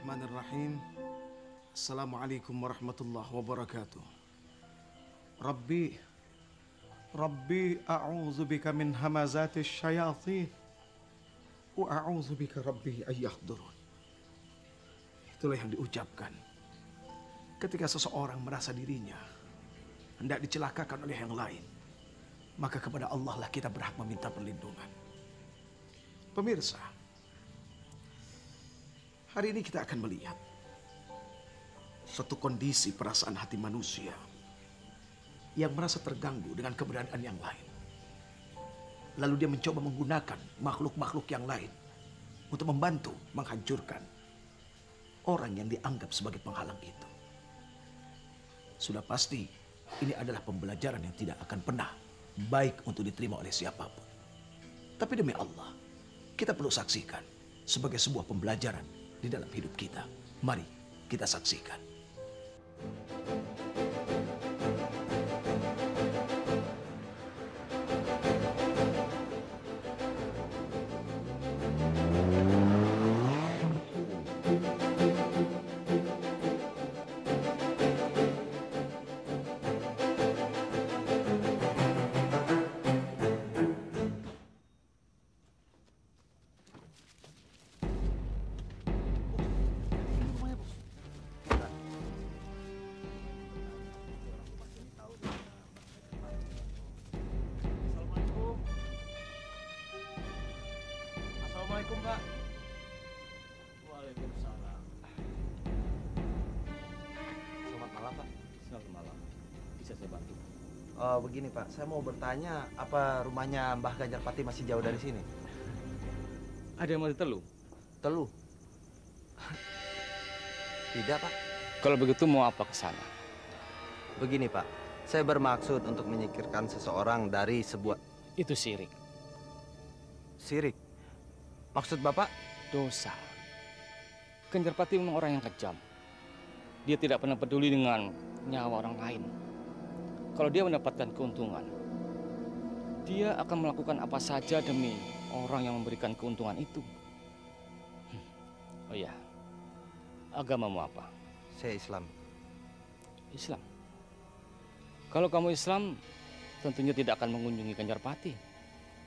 Bismillahirrahmanirrahim. Assalamualaikum warahmatullahi wabarakatuh. Rabbi a'udzubika min hamazatis syayatin wa a'udzubika rabbi ayyahdurun. Itulah yang diucapkan ketika seseorang merasa dirinya hendak dicelakakan oleh yang lain. Maka kepada Allah lah kita berhak meminta perlindungan. Pemirsa, hari ini kita akan melihat suatu kondisi perasaan hati manusia yang merasa terganggu dengan keberadaan yang lain. Lalu dia mencoba menggunakan makhluk-makhluk yang lain untuk membantu menghancurkan orang yang dianggap sebagai penghalang itu. Sudah pasti ini adalah pembelajaran yang tidak akan pernah baik untuk diterima oleh siapapun. Tapi demi Allah, kita perlu saksikan sebagai sebuah pembelajaran di dalam hidup kita. Mari kita saksikan. Assalamualaikum, Pak. Waalaikumsalam. Selamat malam, Pak. Selamat malam. Bisa saya bantu? Begini, Pak. Saya mau bertanya, apa rumahnya Mbah Ganjarpati masih jauh dari sini? Ada yang mau diteluh? Teluh? Tidak, Pak. Kalau begitu mau apa ke sana? Begini, Pak. Saya bermaksud untuk menyingkirkan seseorang dari sebuah Itu syirik, sirik. Maksud Bapak? dosa. Ganjarpati memang orang yang kejam. Dia tidak pernah peduli dengan nyawa orang lain. Kalau dia mendapatkan keuntungan, dia akan melakukan apa saja demi orang yang memberikan keuntungan itu. Oh iya, agamamu apa? Saya Islam. Islam. Kalau kamu Islam, tentunya tidak akan mengunjungi Ganjarpati.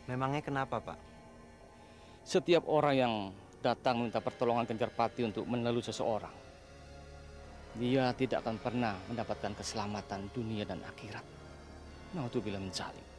Memangnya kenapa, Pak? Setiap orang yang datang meminta pertolongan Ganjarpati untuk menelu seseorang, dia tidak akan pernah mendapatkan keselamatan dunia dan akhirat. Naudzubillah min dzalik.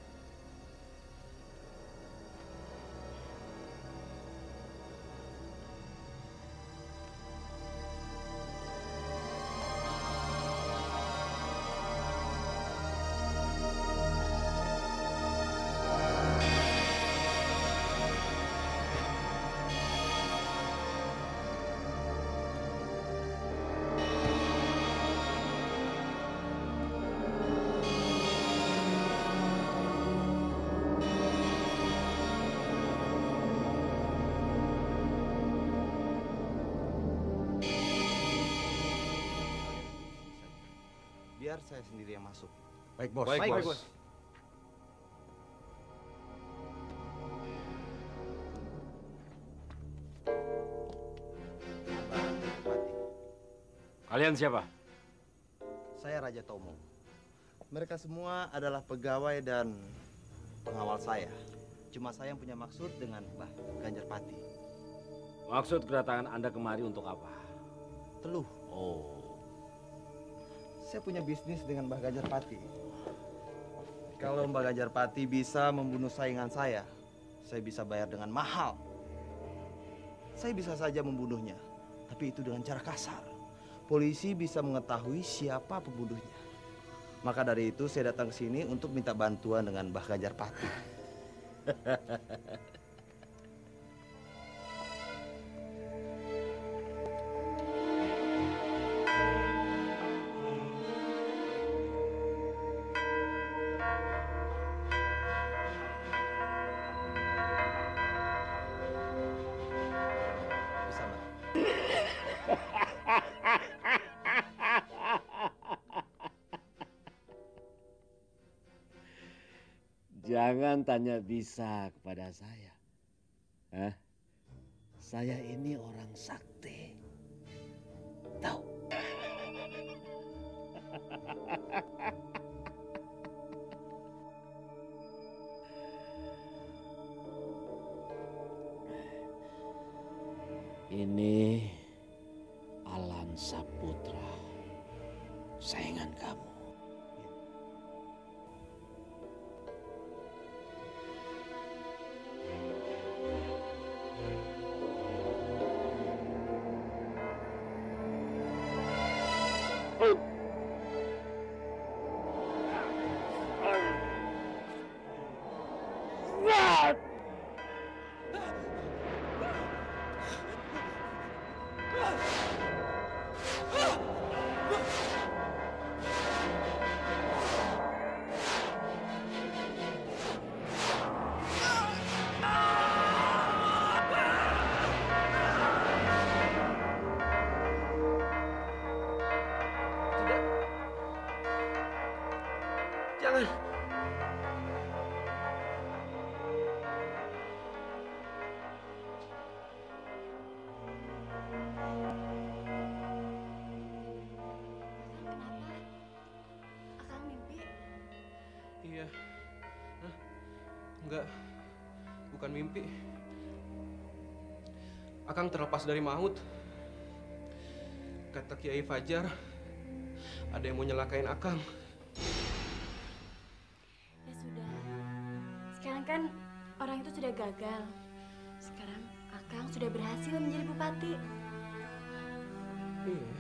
Biar saya sendiri yang masuk. Baik, Bos. Baik, Bos. Mbah Ganjarpati. Kalian siapa? Saya Raja Tomo. Mereka semua adalah pegawai dan pengawal saya. Cuma saya yang punya maksud dengan Mbah Ganjarpati. Maksud kedatangan Anda kemari untuk apa? Teluh. Oh, Saya punya bisnis dengan Mbah Ganjarpati. Kalau Mbah Ganjarpati bisa membunuh saingan saya bisa bayar dengan mahal. Saya bisa saja membunuhnya, tapi itu dengan cara kasar. Polisi bisa mengetahui siapa pembunuhnya. Maka dari itu saya datang ke sini untuk minta bantuan dengan Mbah Ganjarpati. Bisa, Mbak? jangan tanya bisa kepada saya. Hah? Saya ini orang sakti. Ini Alan Saputra, saingan kamu. Jangan. Kenapa? Akang mimpi? Iya. Hah? Enggak. Bukan mimpi. Akang terlepas dari maut. Kata Kiai Fajar, ada yang mau nyelakain Akang. Ya sudah. Sekarang kan orang itu sudah gagal. Sekarang Akang sudah berhasil menjadi bupati. Iya.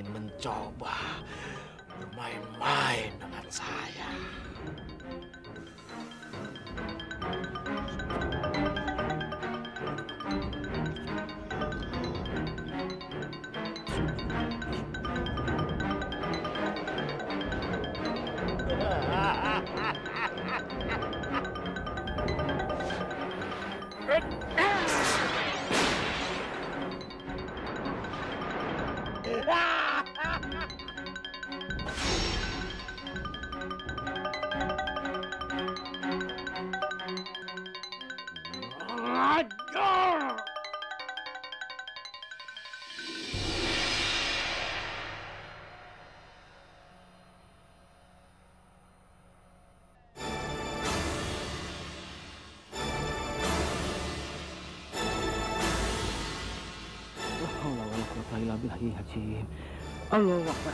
Mencoba bermain-main dengan saya. Allahu Akbar.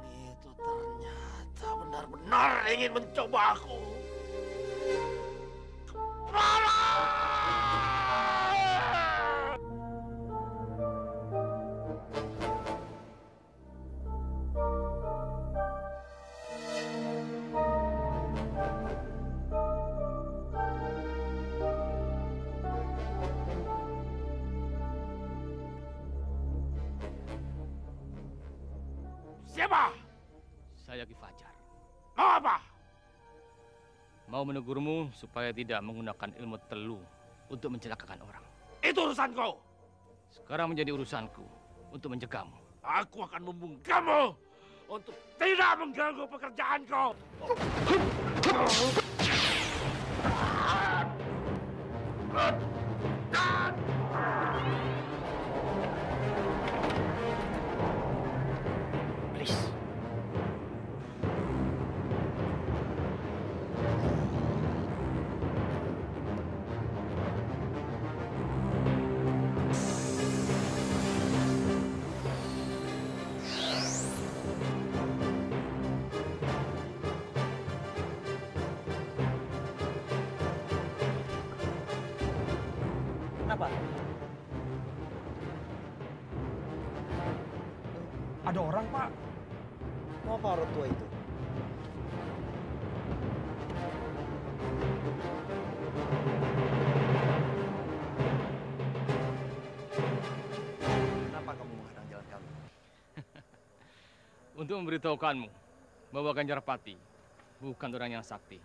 Itu ternyata benar-benar ingin mencoba aku. Siapa? Saya Ki Fajar. Mau apa? Mau menegurmu supaya tidak menggunakan ilmu telu untuk mencelakakan orang. Itu urusanku. Sekarang menjadi urusanku untuk mencegahmu. Aku akan membungkammu untuk tidak mengganggu pekerjaanku. Please. Kenapa? Ada orang, Pak. Mau apa orang tua itu? Kenapa kamu menghadang jalan kami? Untuk memberitahukanmu bahwa Ganjarpati bukan orang yang sakti.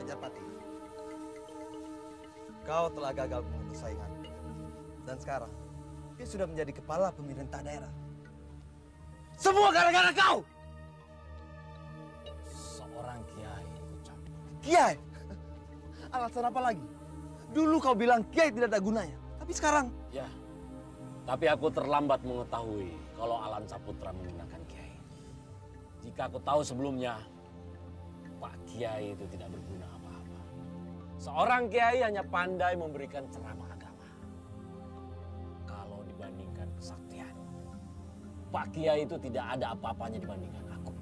Ganjarpati, kau telah gagal membunuh saingan. Dan sekarang, dia sudah menjadi kepala pemerintah daerah. Semua gara-gara kau! Seorang kiai ikut campur. Kiai? Alasan apa lagi? Dulu kau bilang kiai tidak ada gunanya. Tapi sekarang... Ya, tapi aku terlambat mengetahui kalau Alan Saputra menggunakan kiai. Jika aku tahu sebelumnya, Pak Kiai itu tidak berguna apa-apa. Seorang kiai hanya pandai memberikan ceramah agama. Kalau dibandingkan kesaktian, Pak Kiai itu tidak ada apa-apanya dibandingkan aku.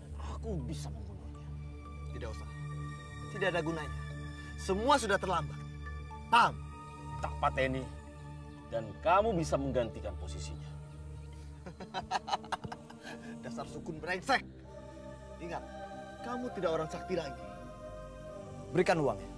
Dan aku bisa membunuhnya. Tidak usah. Tidak ada gunanya. Semua sudah terlambat. Paham? Tak pateni, dan kamu bisa menggantikan posisinya. Dasar sukun brengsek. Ingat, kamu tidak orang sakti lagi. Berikan uangnya.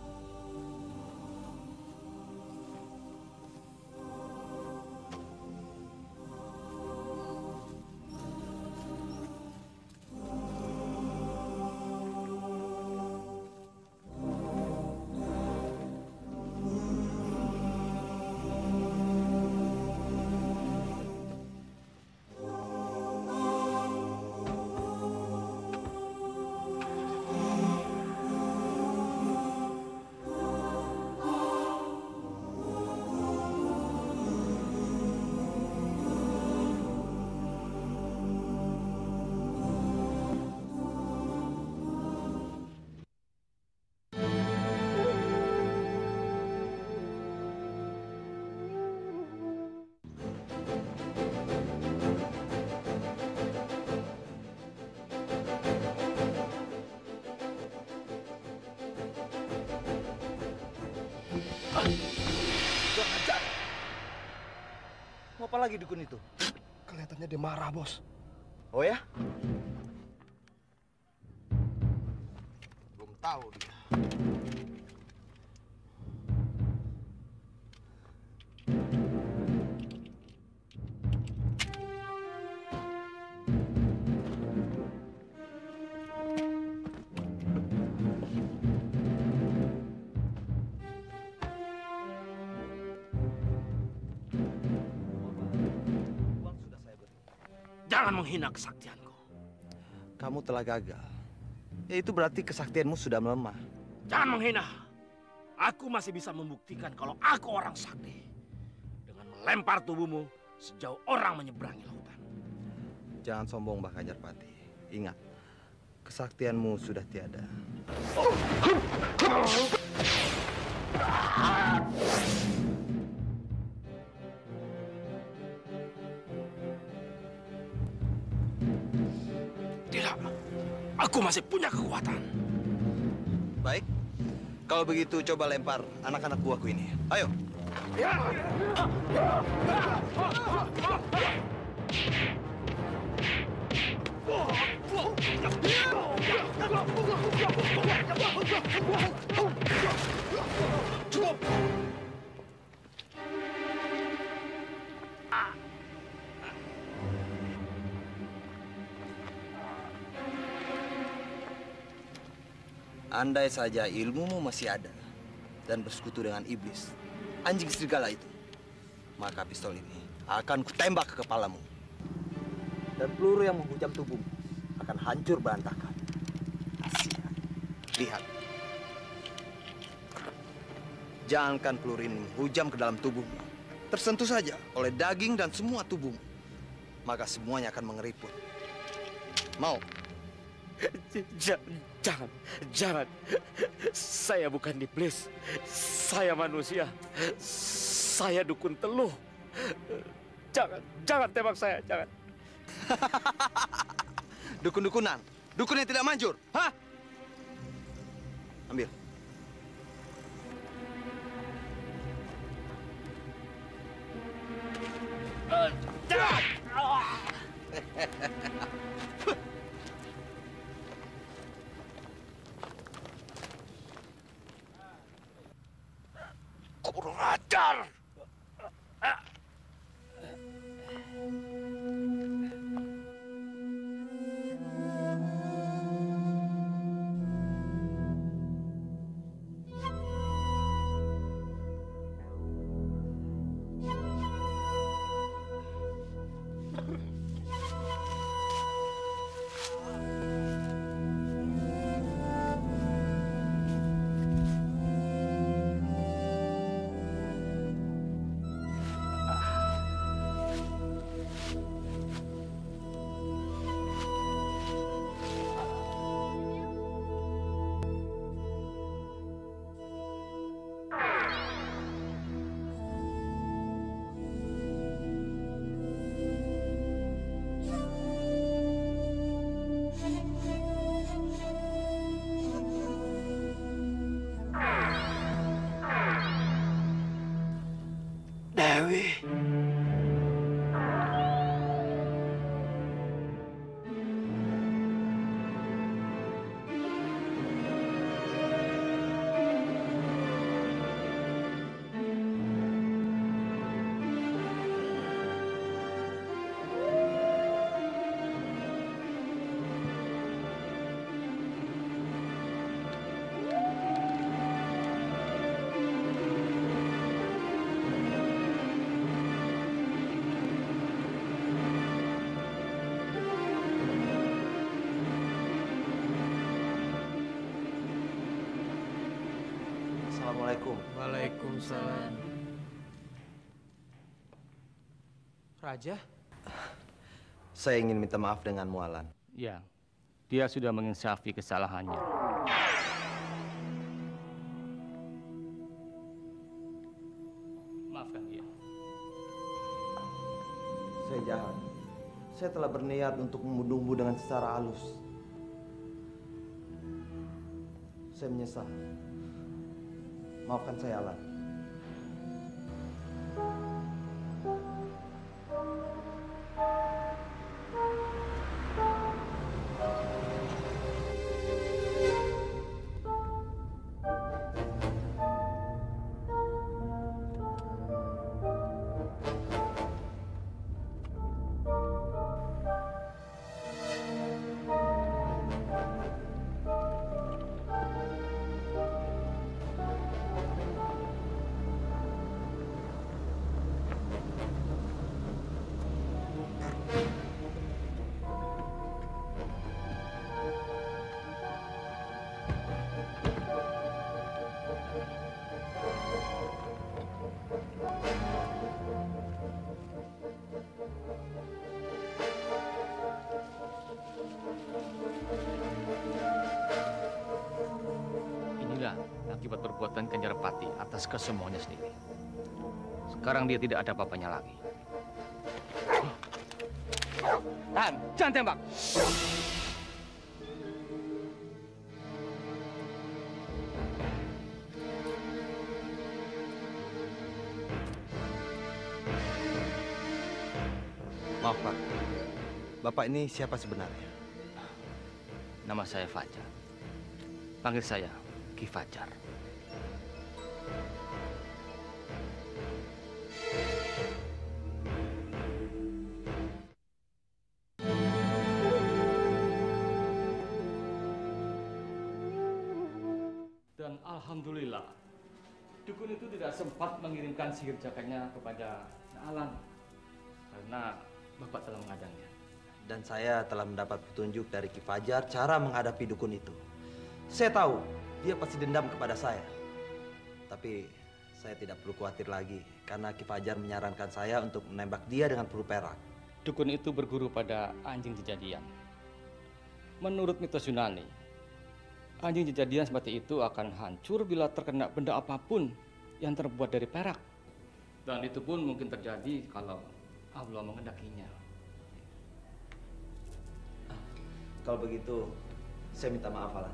Kurang ajar. Mau apa lagi dukun itu? Kelihatannya dia marah, Bos. Oh ya? Belum tahu dia. Uang sudah saya beri. Jangan menghina kesaktianku. Kamu telah gagal. Ya itu berarti kesaktianmu sudah melemah. Jangan menghina. Aku masih bisa membuktikan kalau aku orang sakti. Dengan melempar tubuhmu sejauh orang menyeberangi lautan. Jangan sombong, Mbah Ganjarpati. Ingat, kesaktianmu sudah tiada. Aku masih punya kekuatan. Baik. Kalau begitu coba lempar anak-anak buahku ini. Ayo. Cukup. Andai saja ilmumu masih ada dan bersekutu dengan iblis, anjing serigala itu, maka pistol ini akan kutembak ke kepalamu. Dan peluru yang menghujam tubuhmu akan hancur berantakan. Kasihan. Lihat. Jangankan peluru ini menghujam ke dalam tubuhmu, tersentuh saja oleh daging dan semua tubuhmu, maka semuanya akan mengeriput. Mau? Jangan. Saya bukan iblis. Saya manusia. Saya dukun teluh. Jangan tembak saya, jangan. Dukun-dukunan, dukun yang tidak manjur, hah? Ambil. Jangan! Kurang ajar! Dewi. Assalamualaikum. Waalaikumsalam. Raja? Saya ingin minta maaf dengan Mualan. Ya, dia sudah menginsafi kesalahannya. Maafkan dia. Saya jahat. Saya telah berniat untuk membunuhmu dengan secara halus. Saya menyesal. Maafkan saya, Alan. Inilah akibat perbuatan Kanjarapati atas kesemuanya sendiri. Sekarang dia tidak ada apa-apanya lagi. Tahan, jangan tembak. Bapak ini siapa sebenarnya? Nama saya Fajar. Panggil saya Ki Fajar. Dan alhamdulillah, dukun itu tidak sempat mengirimkan sihir jaganya kepada Alan karena Bapak telah mengadangnya. Dan saya telah mendapat petunjuk dari Ki Fajar cara menghadapi dukun itu. Saya tahu dia pasti dendam kepada saya. Tapi saya tidak perlu khawatir lagi karena Ki Fajar menyarankan saya untuk menembak dia dengan peluru perak. Dukun itu berguru pada anjing jejadian. Menurut mitos Yunani, anjing jejadian seperti itu akan hancur bila terkena benda apapun yang terbuat dari perak. Dan itu pun mungkin terjadi kalau Allah mengendakinya. Kalau begitu, saya minta maaf, Alan.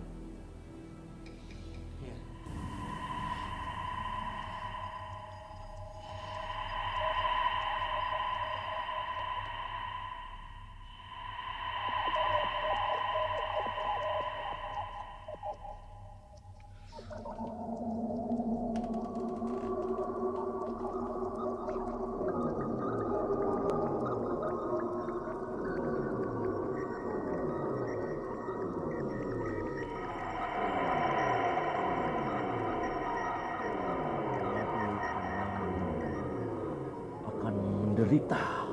Menderita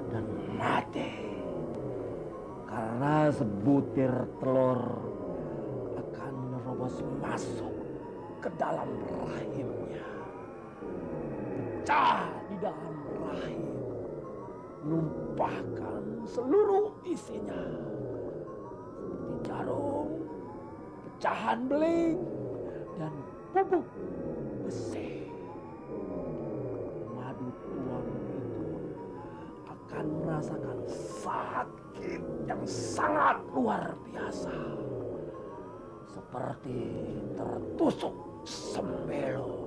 dan mati karena sebutir telur akan menerobos masuk ke dalam rahimnya, pecah di dalam rahim, menumpahkan seluruh isinya seperti jarum, pecahan beling, dan bubuk besi. Madu tuang itu akan merasakan sakit yang sangat luar biasa, seperti tertusuk sembelo.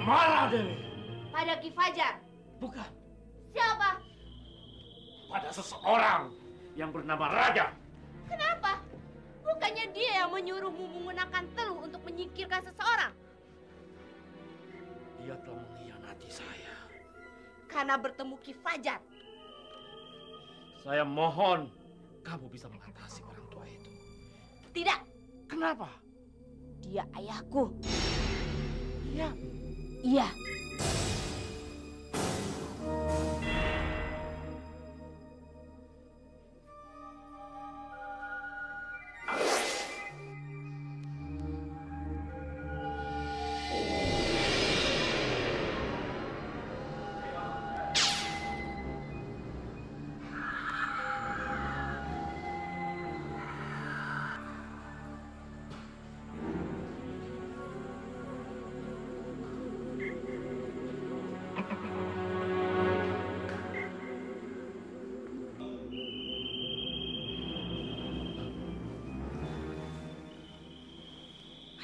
mana Dewi? Pada Ki Fajar. Bukan. Siapa? Pada seseorang yang bernama Raja. Kenapa? Bukannya dia yang menyuruhmu menggunakan teluh untuk menyingkirkan seseorang? Dia telah mengkhianati saya. Karena bertemu Ki Fajar. Saya mohon kamu bisa mengatasi orang tua itu. Tidak. Kenapa? Dia ayahku. Iya. Iya.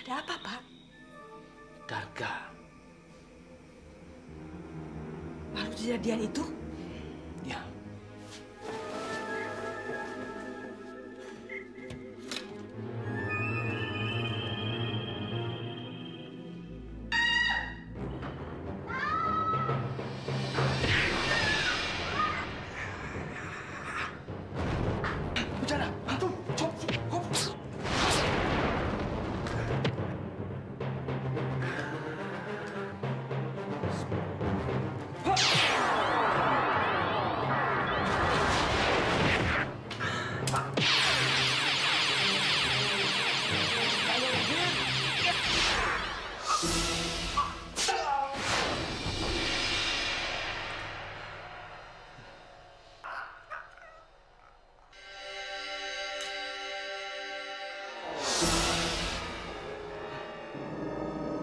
Ada apa, Pak? Darga. Makhluk kejadian itu? Ya. Bencana, hantu, cop, cop.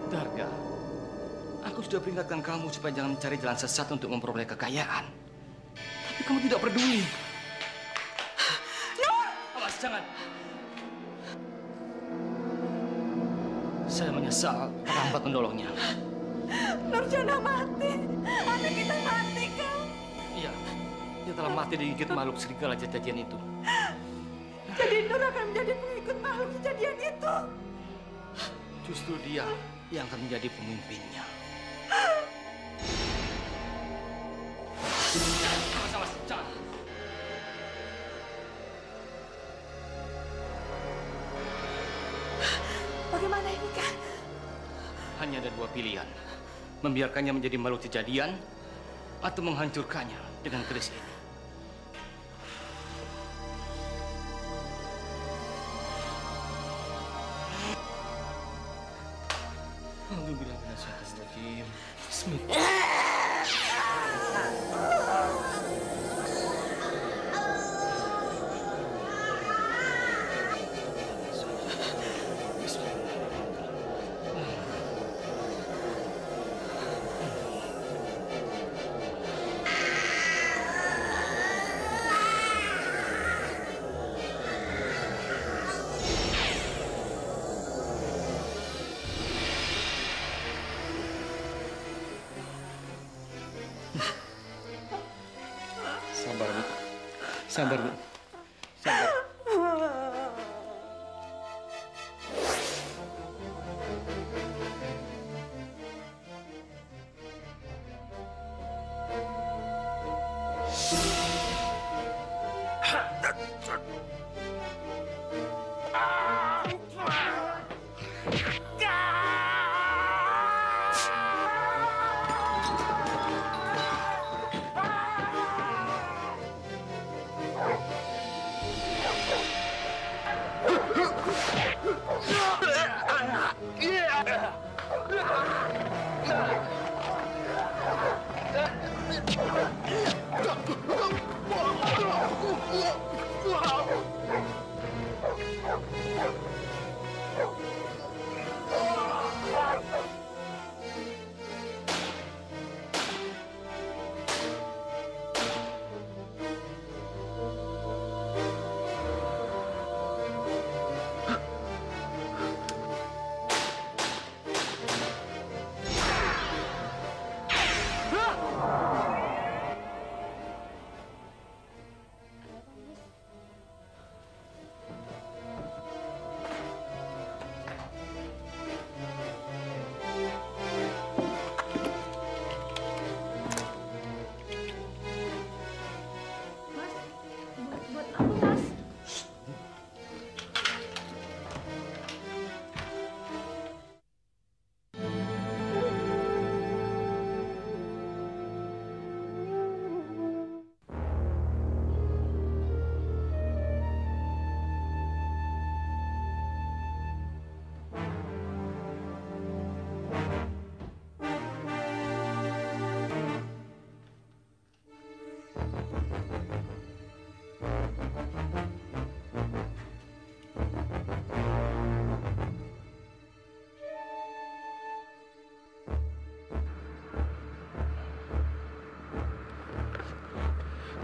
Darga, aku sudah peringatkan kamu supaya jangan mencari jalan sesat untuk memperoleh kekayaan. Tapi kamu tidak peduli. Nur! Awas, jangan. Saya menyesal terlambat menolongnya. Nurjana mati. Anak kita mati, Kang. Iya, dia telah mati digigit makhluk serigala kejadian itu. Jadi Nur akan menjadi pengikut makhluk kejadian itu. Justru dia yang akan menjadi pemimpinnya. Awas, jangan. Bagaimana ini, Kang? Hanya ada dua pilihan. Membiarkannya menjadi makhluk kejadian atau menghancurkannya dengan keris ini. Alhamdulillahirrahmanirrahim. Bismillah. Sabar, Bu. Sabar, Bu. Sabar. ampun, Mas.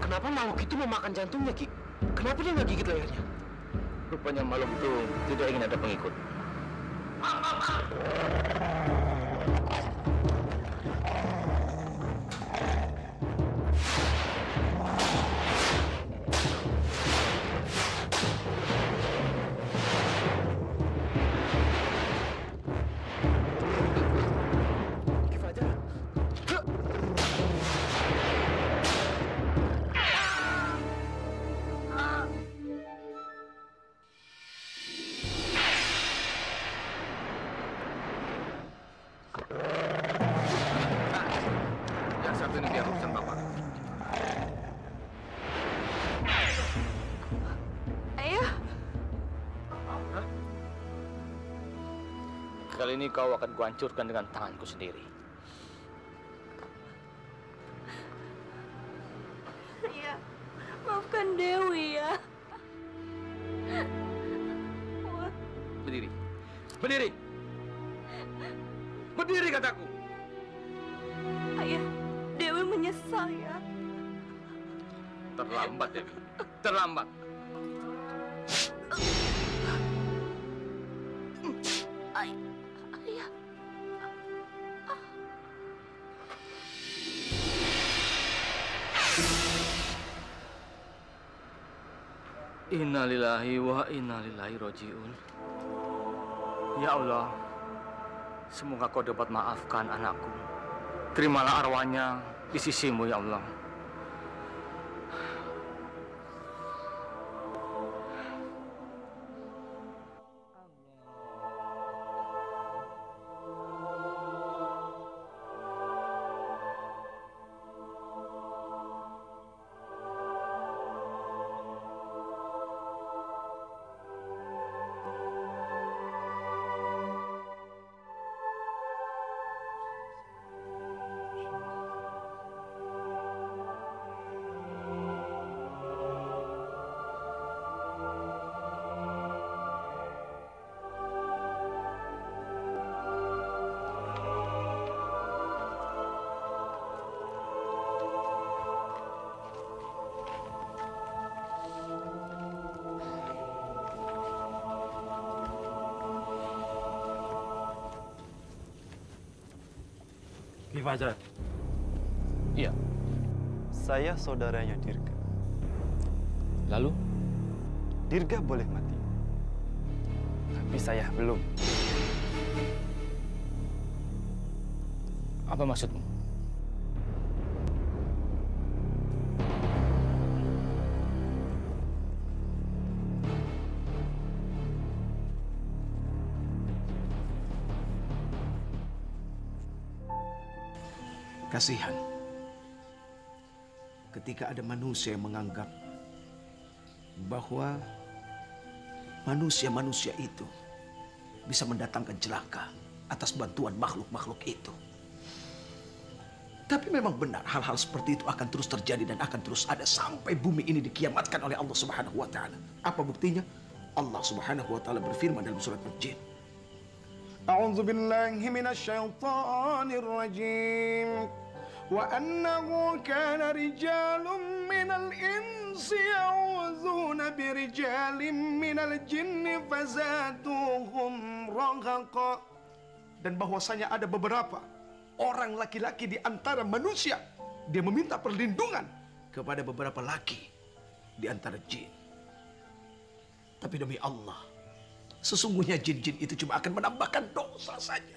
Kenapa makhluk itu memakan jantungnya, Ki? Kenapa dia nggak gigit lehernya? Rupanya makhluk itu tidak ingin ada pengikut. Ki Fajar. Yang satu ini biar urusan Bapak. Ayah, Kali ini kau akan kuhancurkan dengan tanganku sendiri. ayah, maafkan Dewi ya. Berdiri. Berdiri. Berdiri kataku. Ayah, Dewi menyesal ya. Terlambat, Dewi. Terlambat. Ayah, Innalillahi wa inna ilaihi rajiun. Ya Allah, semoga kau dapat maafkan anakku. Terimalah arwahnya di sisimu, ya Allah. Ki Fajar. Iya. Saya saudaranya Dirga. Lalu? Dirga boleh mati. Tapi saya belum. Apa maksudmu? Kasihan ketika ada manusia yang menganggap bahwa manusia-manusia itu bisa mendatangkan celaka atas bantuan makhluk-makhluk itu. Tapi memang benar hal-hal seperti itu akan terus terjadi dan akan terus ada sampai bumi ini dikiamatkan oleh Allah Subhanahu wa taala. Apa buktinya? Allah Subhanahu wa taala berfirman dalam surat Al-Jin. A'udzu billahi minasyaitonir rajim. Wa annahu kana rijalun minal insi ya'udzuuna birijalin minal jinni fazaduhum rahaqa. Dan bahwasanya ada beberapa orang laki-laki di antara manusia, dia meminta perlindungan kepada beberapa laki di antara jin. Tapi demi Allah, sesungguhnya jin-jin itu cuma akan menambahkan dosa saja.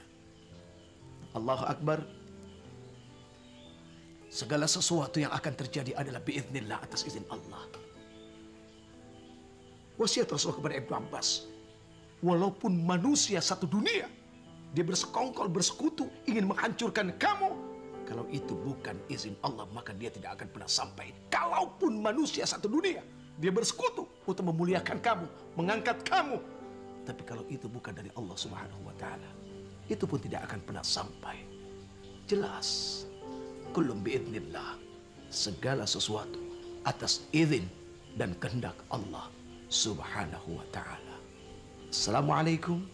Allahu Akbar. Segala sesuatu yang akan terjadi adalah biiznillah, atas izin Allah. Wasiat Rasulullah kepada Ibnu Abbas. Walaupun manusia satu dunia, dia bersekongkol, bersekutu, ingin menghancurkan kamu. Kalau itu bukan izin Allah, maka dia tidak akan pernah sampai. Kalaupun manusia satu dunia, dia bersekutu untuk memuliakan kamu, mengangkat kamu. Tapi kalau itu bukan dari Allah Subhanahu wa Ta'ala, itu pun tidak akan pernah sampai. Jelas, kullum biidznillah, segala sesuatu atas izin dan kehendak Allah Subhanahu wa Ta'ala. Assalamualaikum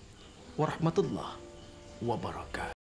warahmatullahi wabarakatuh.